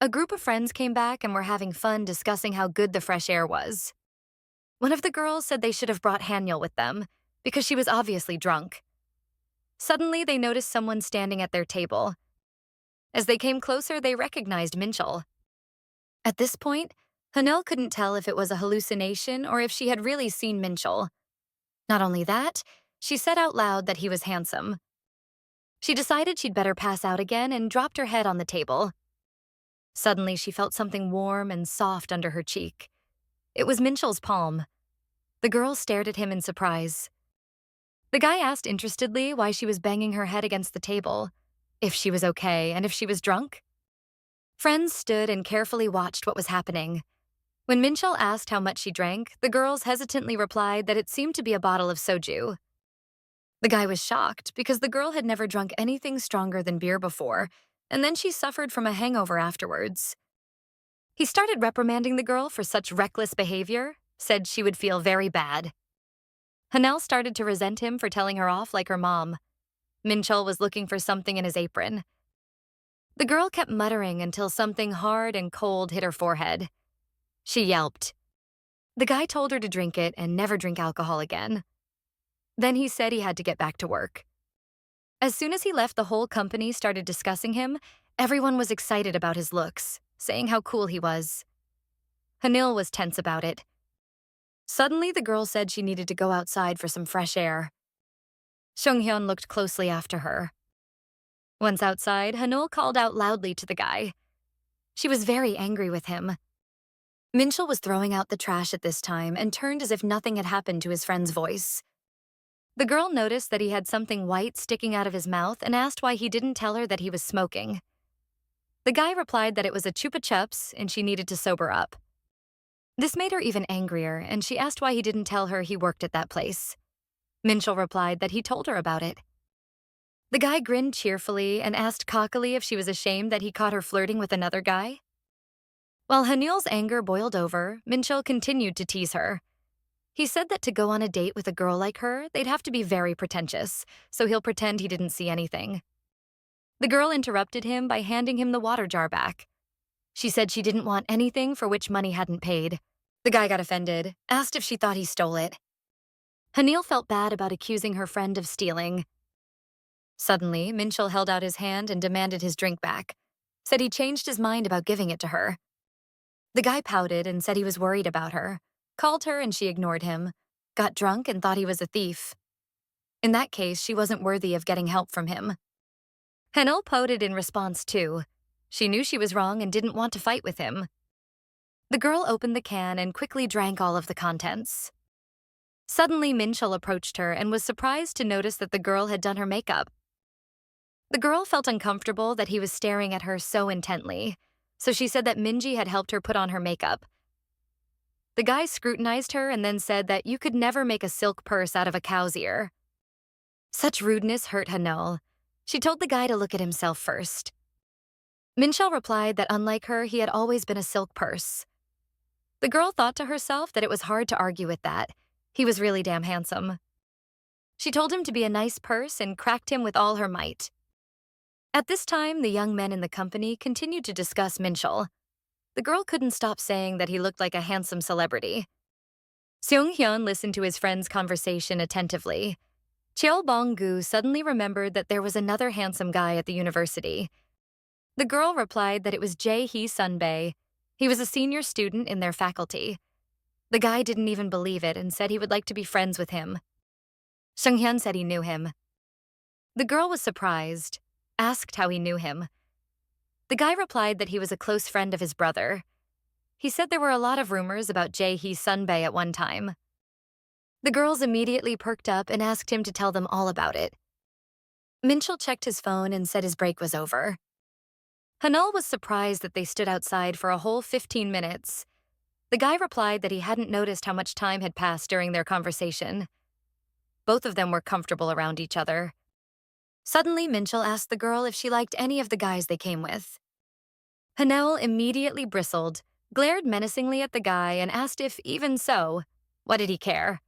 A group of friends came back and were having fun discussing how good the fresh air was. One of the girls said they should have brought Haniel with them, because she was obviously drunk. Suddenly, they noticed someone standing at their table. As they came closer, they recognized Minchul. At this point, Hanel couldn't tell if it was a hallucination or if she had really seen Minchul. Not only that, she said out loud that he was handsome. She decided she'd better pass out again and dropped her head on the table. Suddenly, she felt something warm and soft under her cheek. It was Minchul's palm. The girl stared at him in surprise. The guy asked interestedly why she was banging her head against the table, if she was okay, and if she was drunk. Friends stood and carefully watched what was happening. When Minchul asked how much she drank, the girls hesitantly replied that it seemed to be a bottle of soju. The guy was shocked because the girl had never drunk anything stronger than beer before, and then she suffered from a hangover afterwards. He started reprimanding the girl for such reckless behavior, said she would feel very bad. Hanel started to resent him for telling her off like her mom. Minchul was looking for something in his apron. The girl kept muttering until something hard and cold hit her forehead. She yelped. The guy told her to drink it and never drink alcohol again. Then he said he had to get back to work. As soon as he left, the whole company started discussing him. Everyone was excited about his looks, saying how cool he was. Hanil was tense about it. Suddenly, the girl said she needed to go outside for some fresh air. Seunghyun looked closely after her. Once outside, Hanul called out loudly to the guy. She was very angry with him. Minchul was throwing out the trash at this time and turned as if nothing had happened to his friend's voice. The girl noticed that he had something white sticking out of his mouth and asked why he didn't tell her that he was smoking. The guy replied that it was a chupa chups and she needed to sober up. This made her even angrier, and she asked why he didn't tell her he worked at that place. Minchul replied that he told her about it. The guy grinned cheerfully and asked cockily if she was ashamed that he caught her flirting with another guy. While Hanul's anger boiled over, Minchul continued to tease her. He said that to go on a date with a girl like her, they'd have to be very pretentious, so he'll pretend he didn't see anything. The girl interrupted him by handing him the water jar back. She said she didn't want anything for which money hadn't paid. The guy got offended, asked if she thought he stole it. Hanil felt bad about accusing her friend of stealing. Suddenly, Minchul held out his hand and demanded his drink back, said he changed his mind about giving it to her. The guy pouted and said he was worried about her, called her and she ignored him, got drunk and thought he was a thief. In that case, she wasn't worthy of getting help from him. Hanil pouted in response too. She knew she was wrong and didn't want to fight with him. The girl opened the can and quickly drank all of the contents. Suddenly, Minchul approached her and was surprised to notice that the girl had done her makeup. The girl felt uncomfortable that he was staring at her so intently, so she said that Minji had helped her put on her makeup. The guy scrutinized her and then said that you could never make a silk purse out of a cow's ear. Such rudeness hurt Hanul. She told the guy to look at himself first. Minchul replied that unlike her, he had always been a silk purse. The girl thought to herself that it was hard to argue with that. He was really damn handsome. She told him to be a nice purse and cracked him with all her might. At this time, the young men in the company continued to discuss Minchul. The girl couldn't stop saying that he looked like a handsome celebrity. Seung-hyun listened to his friend's conversation attentively. Cheol Bong-gu suddenly remembered that there was another handsome guy at the university. The girl replied that it was Jae-hee Sunbae. He was a senior student in their faculty. The guy didn't even believe it and said he would like to be friends with him. Seung-hyun said he knew him. The girl was surprised, asked how he knew him. The guy replied that he was a close friend of his brother. He said there were a lot of rumors about Jae-hee Sunbae at one time. The girls immediately perked up and asked him to tell them all about it. Minchul checked his phone and said his break was over. Hanul was surprised that they stood outside for a whole 15 minutes. The guy replied that he hadn't noticed how much time had passed during their conversation. Both of them were comfortable around each other. Suddenly, Minchul asked the girl if she liked any of the guys they came with. Hanul immediately bristled, glared menacingly at the guy, and asked if, even so, what did he care?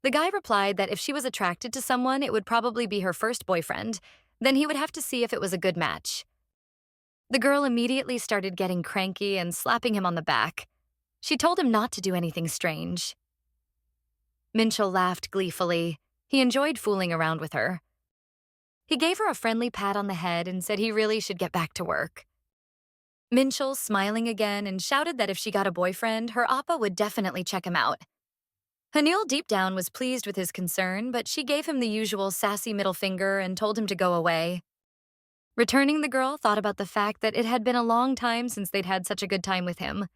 The guy replied that if she was attracted to someone, it would probably be her first boyfriend. Then he would have to see if it was a good match. The girl immediately started getting cranky and slapping him on the back. She told him not to do anything strange. Minchul laughed gleefully. He enjoyed fooling around with her. He gave her a friendly pat on the head and said he really should get back to work. Minchul, smiling again, and shouted that if she got a boyfriend, her appa would definitely check him out. Hanul deep down was pleased with his concern, but she gave him the usual sassy middle finger and told him to go away. Returning, the girl thought about the fact that it had been a long time since they'd had such a good time with him.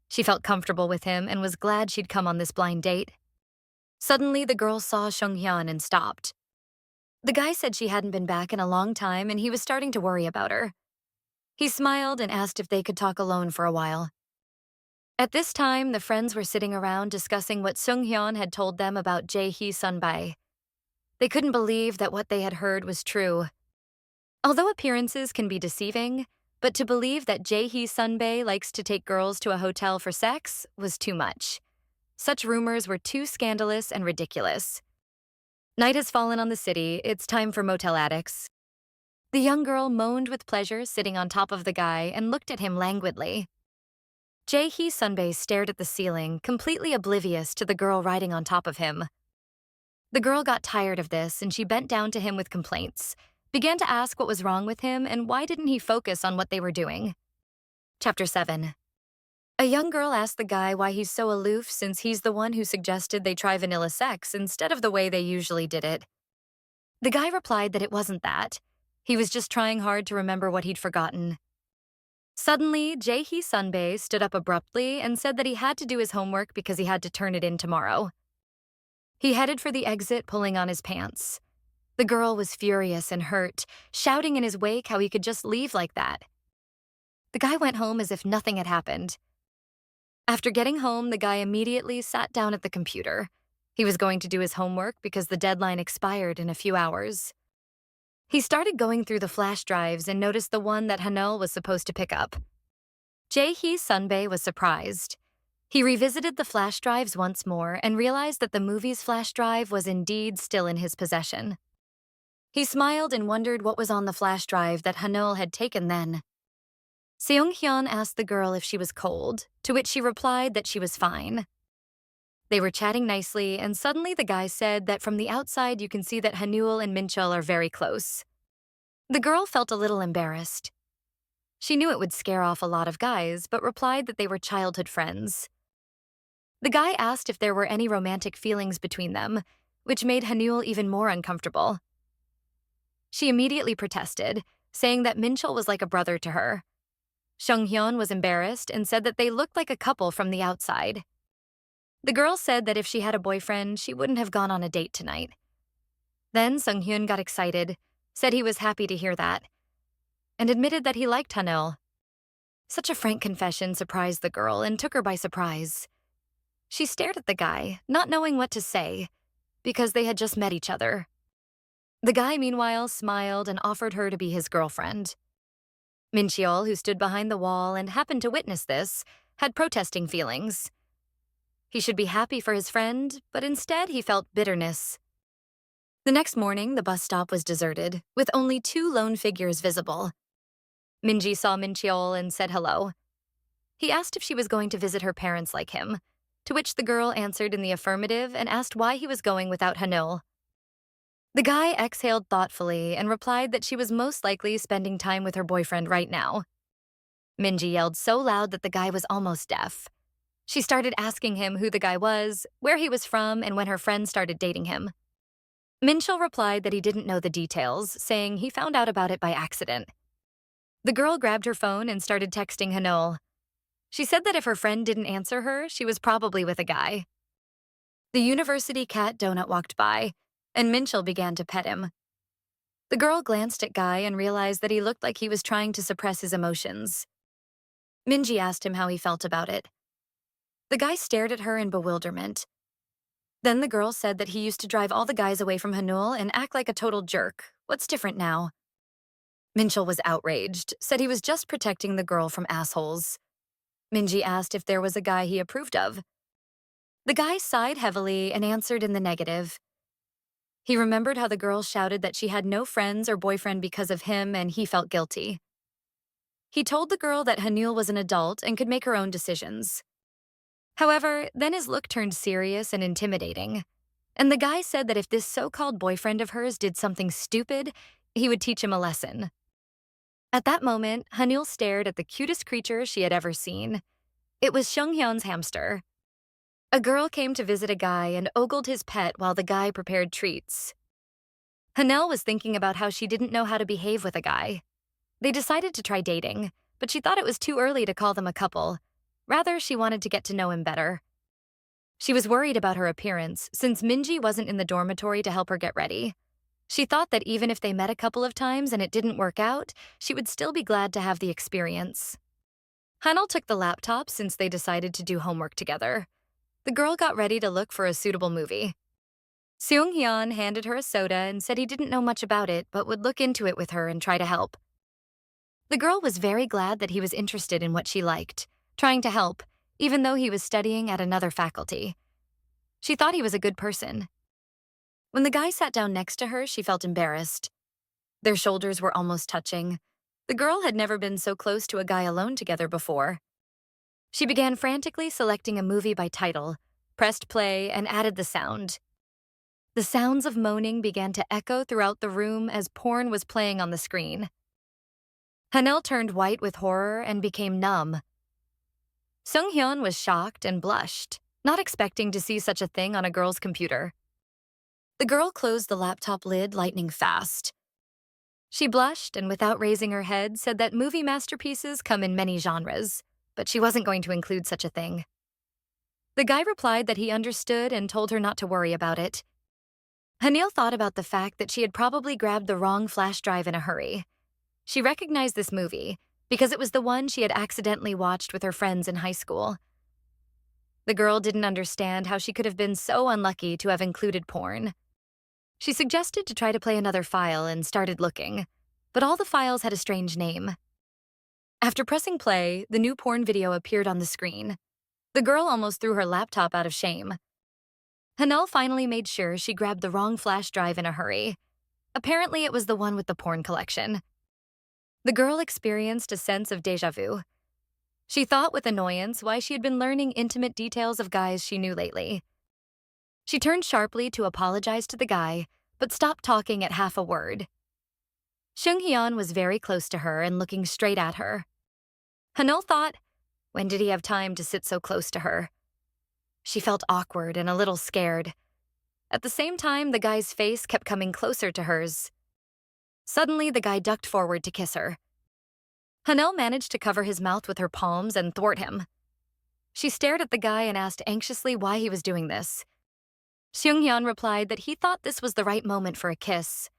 She felt comfortable with him and was glad she'd come on this blind date. Suddenly, the girl saw Seung-hyun and stopped. The guy said she hadn't been back in a long time and he was starting to worry about her. He smiled and asked if they could talk alone for a while. At this time, the friends were sitting around discussing what Seung-hyun had told them about Jae-hee Sunbae. They couldn't believe that what they had heard was true. Although appearances can be deceiving, but to believe that Jae-hee Sunbae likes to take girls to a hotel for sex was too much. Such rumors were too scandalous and ridiculous. Night has fallen on the city. It's time for motel addicts. The young girl moaned with pleasure sitting on top of the guy and looked at him languidly. Jae-hee Sunbae stared at the ceiling, completely oblivious to the girl riding on top of him. The girl got tired of this and she bent down to him with complaints, began to ask what was wrong with him and why didn't he focus on what they were doing. Chapter 7. A young girl asked the guy why he's so aloof since he's the one who suggested they try vanilla sex instead of the way they usually did it. The guy replied that it wasn't that. He was just trying hard to remember what he'd forgotten. Suddenly, Jae-hee Sunbae stood up abruptly and said that he had to do his homework because he had to turn it in tomorrow. He headed for the exit, pulling on his pants. The girl was furious and hurt, shouting in his wake how he could just leave like that. The guy went home as if nothing had happened. After getting home, the guy immediately sat down at the computer. He was going to do his homework because the deadline expired in a few hours. He started going through the flash drives and noticed the one that Hanul was supposed to pick up. Jae-hee Sunbae was surprised. He revisited the flash drives once more and realized that the movie's flash drive was indeed still in his possession. He smiled and wondered what was on the flash drive that Hanul had taken then. Seung-hyun asked the girl if she was cold, to which she replied that she was fine. They were chatting nicely, and suddenly the guy said that from the outside you can see that Hanul and Minchul are very close. The girl felt a little embarrassed. She knew it would scare off a lot of guys, but replied that they were childhood friends. The guy asked if there were any romantic feelings between them, which made Hanul even more uncomfortable. She immediately protested, saying that Minchul was like a brother to her. Seung-hyun was embarrassed and said that they looked like a couple from the outside. The girl said that if she had a boyfriend, she wouldn't have gone on a date tonight. Then Seung-hyun got excited, said he was happy to hear that, and admitted that he liked Hanul. Such a frank confession surprised the girl and took her by surprise. She stared at the guy, not knowing what to say, because they had just met each other. The guy, meanwhile, smiled and offered her to be his girlfriend. Mincheol, who stood behind the wall and happened to witness this, had protesting feelings. He should be happy for his friend, but instead he felt bitterness. The next morning, the bus stop was deserted, with only 2 lone figures visible. Minji saw Mincheol and said hello. He asked if she was going to visit her parents like him, to which the girl answered in the affirmative and asked why he was going without Hanul. The guy exhaled thoughtfully and replied that she was most likely spending time with her boyfriend right now. Minji yelled so loud that the guy was almost deaf. She started asking him who the guy was, where he was from, and when her friend started dating him. Minchul replied that he didn't know the details, saying he found out about it by accident. The girl grabbed her phone and started texting Hanul. She said that if her friend didn't answer her, she was probably with a guy. The university cat Donut walked by, and Minchul began to pet him. The girl glanced at Guy and realized that he looked like he was trying to suppress his emotions. Minji asked him how he felt about it. The guy stared at her in bewilderment. Then the girl said that he used to drive all the guys away from Hanul and act like a total jerk. What's different now? Minchul was outraged, said he was just protecting the girl from assholes. Minji asked if there was a guy he approved of. The guy sighed heavily and answered in the negative. He remembered how the girl shouted that she had no friends or boyfriend because of him and he felt guilty. He told the girl that Hanul was an adult and could make her own decisions. However, then his look turned serious and intimidating. And the guy said that if this so-called boyfriend of hers did something stupid, he would teach him a lesson. At that moment, Hanul stared at the cutest creature she had ever seen. It was Seunghyun's hamster. A girl came to visit a guy and ogled his pet while the guy prepared treats. Hanel was thinking about how she didn't know how to behave with a guy. They decided to try dating, but she thought it was too early to call them a couple. Rather, she wanted to get to know him better. She was worried about her appearance since Minji wasn't in the dormitory to help her get ready. She thought that even if they met a couple of times and it didn't work out, she would still be glad to have the experience. Hanel took the laptop since they decided to do homework together. The girl got ready to look for a suitable movie. Seung-hyun handed her a soda and said he didn't know much about it but would look into it with her and try to help. The girl was very glad that he was interested in what she liked, trying to help, even though he was studying at another faculty. She thought he was a good person. When the guy sat down next to her, she felt embarrassed. Their shoulders were almost touching. The girl had never been so close to a guy alone together before. She began frantically selecting a movie by title, pressed play, and added the sound. The sounds of moaning began to echo throughout the room as porn was playing on the screen. Hanel turned white with horror and became numb. Seung-hyun was shocked and blushed, not expecting to see such a thing on a girl's computer. The girl closed the laptop lid lightning fast. She blushed and, without raising her head, said that movie masterpieces come in many genres, but she wasn't going to include such a thing. The guy replied that he understood and told her not to worry about it. Hanil thought about the fact that she had probably grabbed the wrong flash drive in a hurry. She recognized this movie because it was the one she had accidentally watched with her friends in high school. The girl didn't understand how she could have been so unlucky to have included porn. She suggested to try to play another file and started looking, but all the files had a strange name. After pressing play, the new porn video appeared on the screen. The girl almost threw her laptop out of shame. Hanel finally made sure she grabbed the wrong flash drive in a hurry. Apparently, it was the one with the porn collection. The girl experienced a sense of déjà vu. She thought with annoyance why she had been learning intimate details of guys she knew lately. She turned sharply to apologize to the guy, but stopped talking at half a word. Seung-hyun was very close to her and looking straight at her. Hanel thought, when did he have time to sit so close to her? She felt awkward and a little scared. At the same time, the guy's face kept coming closer to hers. Suddenly, the guy ducked forward to kiss her. Hanel managed to cover his mouth with her palms and thwart him. She stared at the guy and asked anxiously why he was doing this. Seung-hyun replied that he thought this was the right moment for a kiss.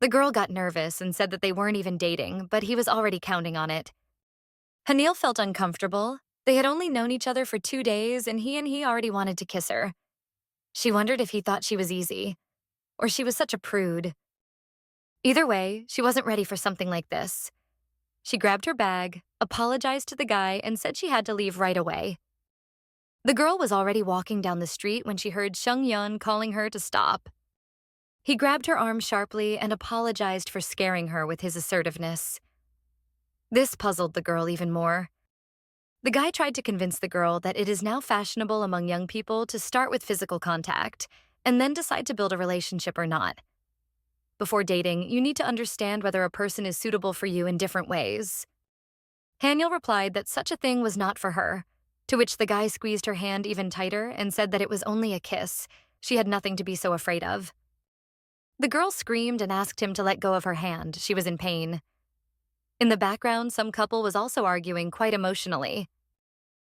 The girl got nervous and said that they weren't even dating, but he was already counting on it. Hanil felt uncomfortable. They had only known each other for 2 days, and he already wanted to kiss her. She wondered if he thought she was easy, or she was such a prude. Either way, she wasn't ready for something like this. She grabbed her bag, apologized to the guy, and said she had to leave right away. The girl was already walking down the street when she heard Seung-hyun calling her to stop. He grabbed her arm sharply and apologized for scaring her with his assertiveness. This puzzled the girl even more. The guy tried to convince the girl that it is now fashionable among young people to start with physical contact and then decide to build a relationship or not. Before dating, you need to understand whether a person is suitable for you in different ways. Haniel replied that such a thing was not for her, to which the guy squeezed her hand even tighter and said that it was only a kiss. She had nothing to be so afraid of. The girl screamed and asked him to let go of her hand. She was in pain. In the background, some couple was also arguing quite emotionally.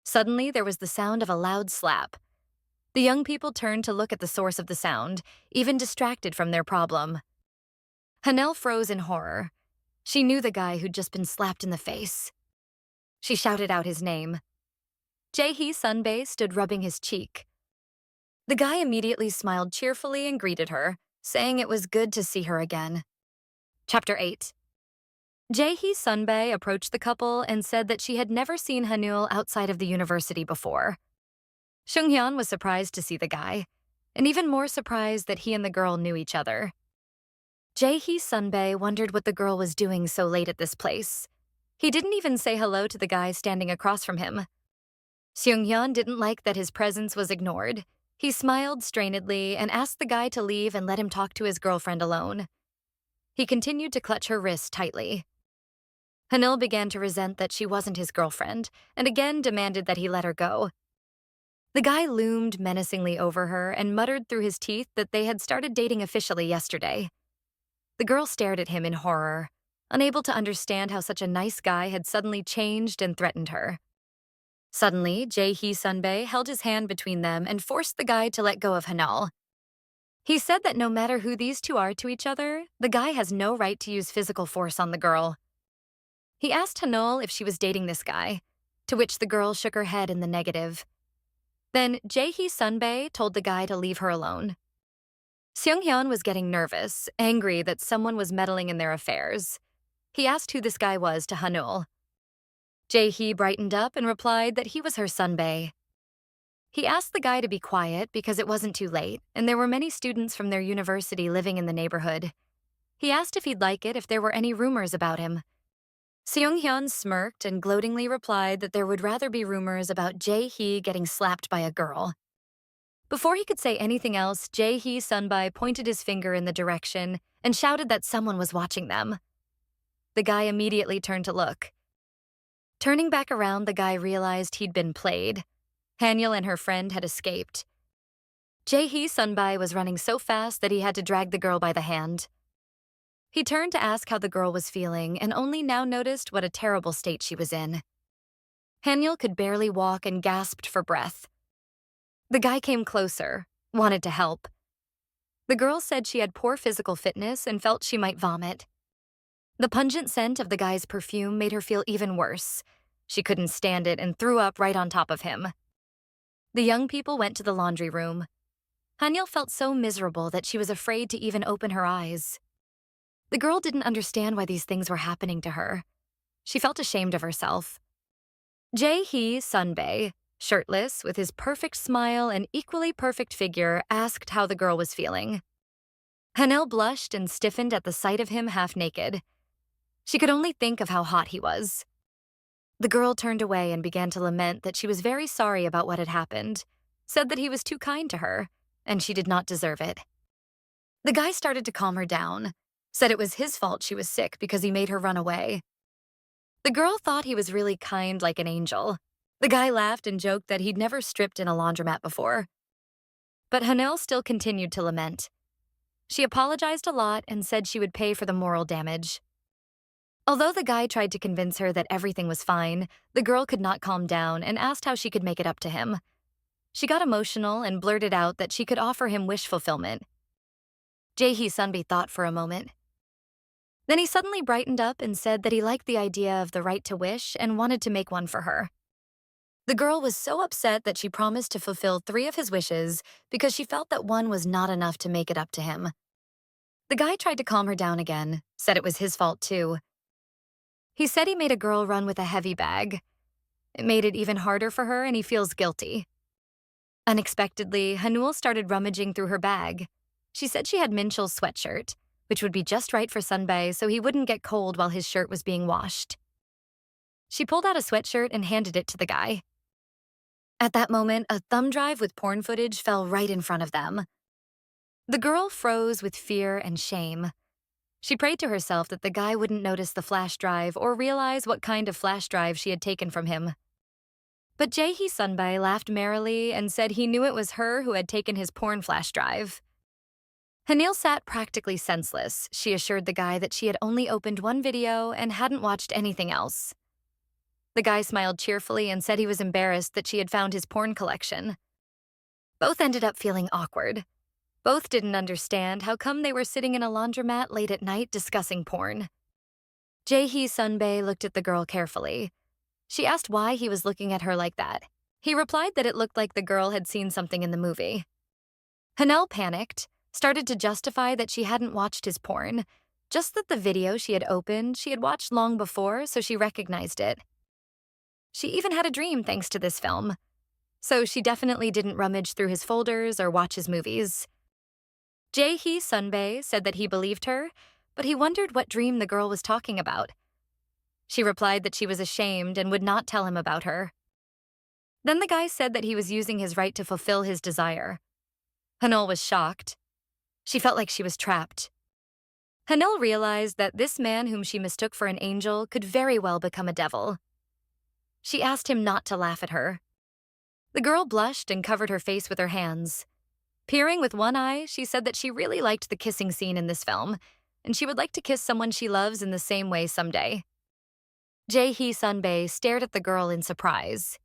Suddenly, there was the sound of a loud slap. The young people turned to look at the source of the sound, even distracted from their problem. Hanel froze in horror. She knew the guy who'd just been slapped in the face. She shouted out his name. Jae-hee Sunbae stood rubbing his cheek. The guy immediately smiled cheerfully and greeted her, saying it was good to see her again. Chapter 8. Jae-hee Sunbae approached the couple and said that she had never seen Hanul outside of the university before. Seung-hyun was surprised to see the guy, and even more surprised that he and the girl knew each other. Jae-hee Sunbae wondered what the girl was doing so late at this place. He didn't even say hello to the guy standing across from him. Seung-hyun didn't like that his presence was ignored. He smiled strainedly and asked the guy to leave and let him talk to his girlfriend alone. He continued to clutch her wrist tightly. Hanil began to resent that she wasn't his girlfriend and again demanded that he let her go. The guy loomed menacingly over her and muttered through his teeth that they had started dating officially yesterday. The girl stared at him in horror, unable to understand how such a nice guy had suddenly changed and threatened her. Suddenly, Jae-hee Sunbae held his hand between them and forced the guy to let go of Hanal. He said that no matter who these two are to each other, the guy has no right to use physical force on the girl. He asked Hanal if she was dating this guy, to which the girl shook her head in the negative. Then Jae-hee Sunbae told the guy to leave her alone. Seung-hyun was getting nervous, angry that someone was meddling in their affairs. He asked who this guy was to Hanul. Jae-hee brightened up and replied that he was her Sunbae. He asked the guy to be quiet because it wasn't too late, and there were many students from their university living in the neighborhood. He asked if he'd like it if there were any rumors about him. Seung-hyun smirked and gloatingly replied that there would rather be rumors about Jae-hee getting slapped by a girl. Before he could say anything else, Jae-hee Sunbae pointed his finger in the direction and shouted that someone was watching them. The guy immediately turned to look. Turning back around, the guy realized he'd been played. Hanyul and her friend had escaped. Jae-hee Sunbae was running so fast that he had to drag the girl by the hand. He turned to ask how the girl was feeling and only now noticed what a terrible state she was in. Hanyul could barely walk and gasped for breath. The guy came closer, wanted to help. The girl said she had poor physical fitness and felt she might vomit. The pungent scent of the guy's perfume made her feel even worse. She couldn't stand it and threw up right on top of him. The young people went to the laundry room. Hanyul felt so miserable that she was afraid to even open her eyes. The girl didn't understand why these things were happening to her. She felt ashamed of herself. Jae-hee Sunbae, shirtless, with his perfect smile and equally perfect figure, asked how the girl was feeling. Hanel blushed and stiffened at the sight of him half naked. She could only think of how hot he was. The girl turned away and began to lament that she was very sorry about what had happened, said that he was too kind to her, and she did not deserve it. The guy started to calm her down, said it was his fault she was sick because he made her run away. The girl thought he was really kind, like an angel. The guy laughed and joked that he'd never stripped in a laundromat before. But Hanel still continued to lament. She apologized a lot and said she would pay for the moral damage. Although the guy tried to convince her that everything was fine, the girl could not calm down and asked how she could make it up to him. She got emotional and blurted out that she could offer him wish fulfillment. Jae-hee Sunbae thought for a moment. Then he suddenly brightened up and said that he liked the idea of the right to wish and wanted to make one for her. The girl was so upset that she promised to fulfill 3 of his wishes because she felt that one was not enough to make it up to him. The guy tried to calm her down again, said it was his fault too. He said he made a girl run with a heavy bag. It made it even harder for her and he feels guilty. Unexpectedly, Hanul started rummaging through her bag. She said she had Minchul's sweatshirt, which would be just right for Sunbae so he wouldn't get cold while his shirt was being washed. She pulled out a sweatshirt and handed it to the guy. At that moment, a thumb drive with porn footage fell right in front of them. The girl froze with fear and shame. She prayed to herself that the guy wouldn't notice the flash drive or realize what kind of flash drive she had taken from him. But Jae-hee Sunbae laughed merrily and said he knew it was her who had taken his porn flash drive. Hanil sat practically senseless. She assured the guy that she had only opened one video and hadn't watched anything else. The guy smiled cheerfully and said he was embarrassed that she had found his porn collection. Both ended up feeling awkward. Both didn't understand how come they were sitting in a laundromat late at night discussing porn. Jae-hee Sunbae looked at the girl carefully. She asked why he was looking at her like that. He replied that it looked like the girl had seen something in the movie. Hanel panicked, started to justify that she hadn't watched his porn, just that the video she had opened she had watched long before, so she recognized it. She even had a dream thanks to this film, so she definitely didn't rummage through his folders or watch his movies. Jae-hee Sunbae said that he believed her, but he wondered what dream the girl was talking about. She replied that she was ashamed and would not tell him about her. Then the guy said that he was using his right to fulfill his desire. Hanul was shocked. She felt like she was trapped. Hanul realized that this man whom she mistook for an angel could very well become a devil. She asked him not to laugh at her. The girl blushed and covered her face with her hands. Peering with one eye, she said that she really liked the kissing scene in this film, and she would like to kiss someone she loves in the same way someday. Jae-hee Sunbae stared at the girl in surprise.